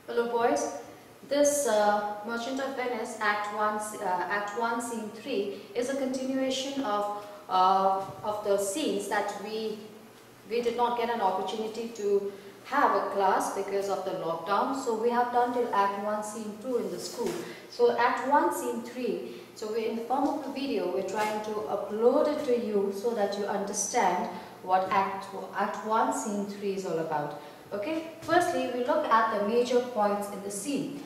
Hello boys, this Merchant of Venice Act 1 Scene 3 is a continuation of the scenes that we did not get an opportunity to have a class because of the lockdown. So we have done till Act 1 Scene 2 in the school. So Act 1 Scene 3, so we're in the form of a video, we're trying to upload it to you so that you understand what Act 1 Scene 3 is all about. Okay, firstly we look at the major points in the scene.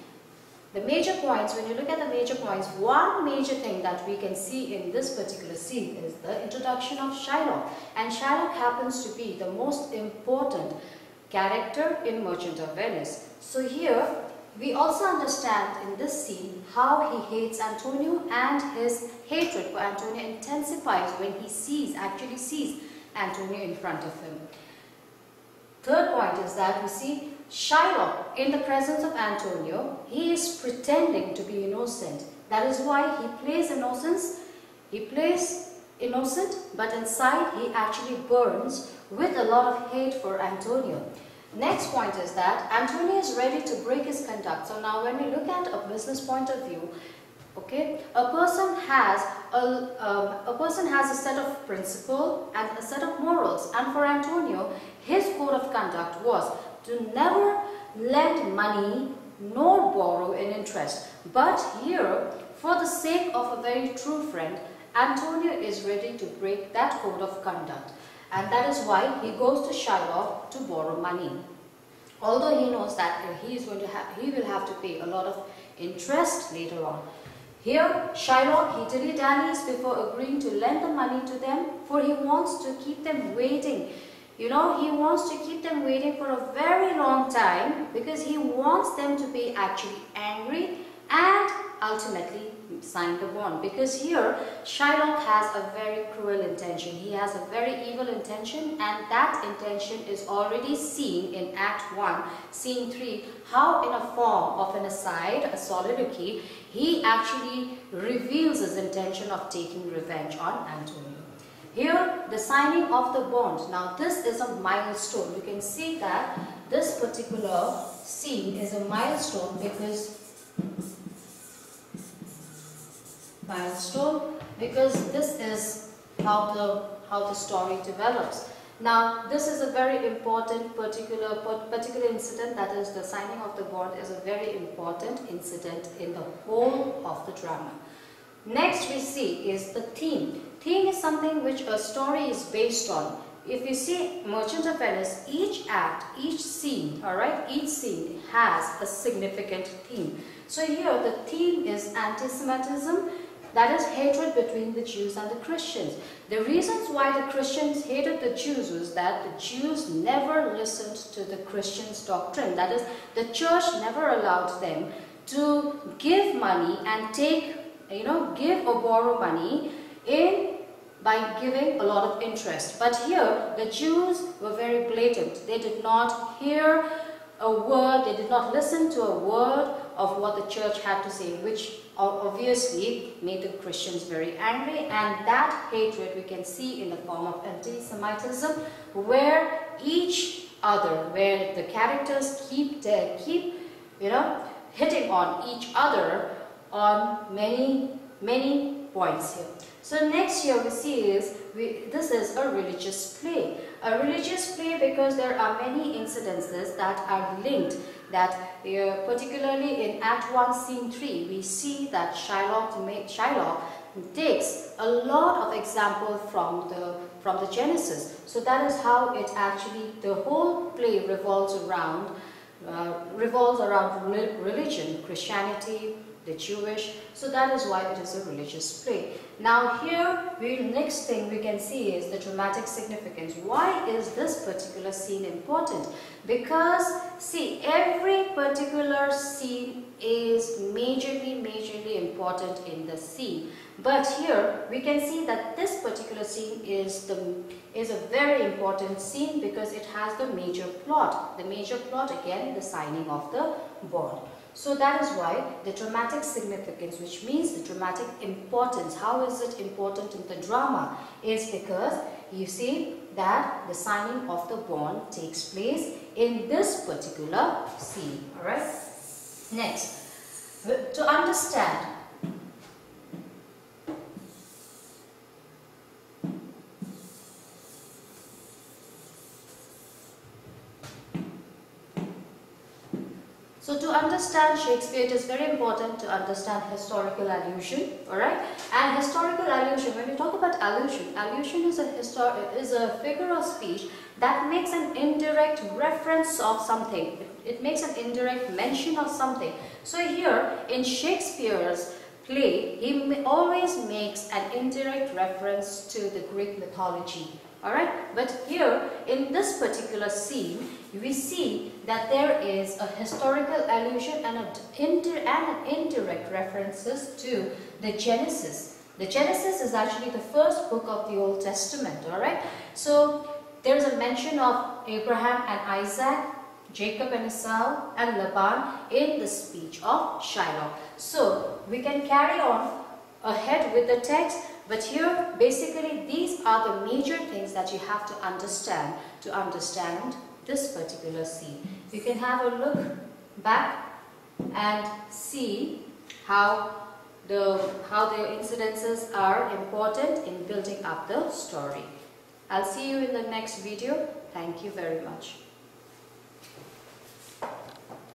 The major points, when you look at the major points, one major thing that we can see in this particular scene is the introduction of Shylock. And Shylock happens to be the most important character in Merchant of Venice. So here we also understand in this scene how he hates Antonio, and his hatred for Antonio intensifies when he actually sees Antonio in front of him. Third point is that we see Shylock in the presence of Antonio. He is pretending to be innocent. That is why he plays innocence. He plays innocent, but inside he actually burns with a lot of hate for Antonio. Next point is that Antonio is ready to break his conduct. So now when we look at a business point of view, okay, a person has a set of principles and a set of morals, and for Antonio, his code of conduct was to never lend money nor borrow in interest. But here, for the sake of a very true friend, Antonio is ready to break that code of conduct, and that is why he goes to Shylock to borrow money. Although he knows that he will have to pay a lot of interest later on. Here, Shylock, he dilly-dallies before agreeing to lend the money to them, for he wants to keep them waiting. You know, he wants to keep them waiting for a very long time because he wants them to be actually angry and ultimately sign the bond. Because here, Shylock has a very cruel intention. He has a very evil intention, and that intention is already seen in Act 1, Scene 3, how in a form of an aside, a soliloquy, he actually reveals his intention of taking revenge on Antonio. Here, the signing of the bond. Now, this is a milestone. You can see that this particular scene is a milestone because this is how the story develops. Now, this is a very important particular incident, that is the signing of the bond is a very important incident in the whole of the drama. Next we see is the theme. Theme is something which a story is based on. If you see Merchant of Venice, each act, each scene, alright, each scene has a significant theme. So here the theme is anti-Semitism, that is hatred between the Jews and the Christians. The reasons why the Christians hated the Jews was that the Jews never listened to the Christians' doctrine. That is, the church never allowed them to give money and take, give or borrow money by giving a lot of interest. But here, the Jews were very blatant. They did not hear a word, they did not listen to a word of what the church had to say, which obviously made the Christians very angry, and that hatred we can see in the form of anti-Semitism, where the characters keep hitting on each other on many points here. So next here we see this is a religious play. A religious play because there are many incidences that are linked, that particularly in Act 1 Scene 3 we see that Shylock takes a lot of example from the Genesis. So that is how it actually, the whole play revolves around religion, Christianity, the Jewish, so that is why it is a religious play. Now here, next thing we can see is the dramatic significance. Why is this particular scene important? Because, see, every particular scene is majorly important in the scene. But here, we can see that this particular scene is a very important scene because it has the major plot. The major plot, again, the signing of the bond. So that is why the dramatic significance, which means the dramatic importance, how is it important in the drama, is because you see that the signing of the bond takes place in this particular scene. Alright. Next, to understand Shakespeare, it is very important to understand historical allusion, alright? And historical allusion, when we talk about allusion, allusion is a figure of speech that makes an indirect reference of something. It makes an indirect mention of something. So here, in Shakespeare's play, he always makes an indirect reference to the Greek mythology. Alright, but here in this particular scene, we see that there is a historical allusion and an indirect references to the Genesis. The Genesis is actually the first book of the Old Testament, alright. So there is a mention of Abraham and Isaac, Jacob and Esau, and Laban in the speech of Shiloh. So we can carry on ahead with the text. But here, basically, these are the major things that you have to understand this particular scene. You can have a look back and see how the incidences are important in building up the story. I'll see you in the next video. Thank you very much.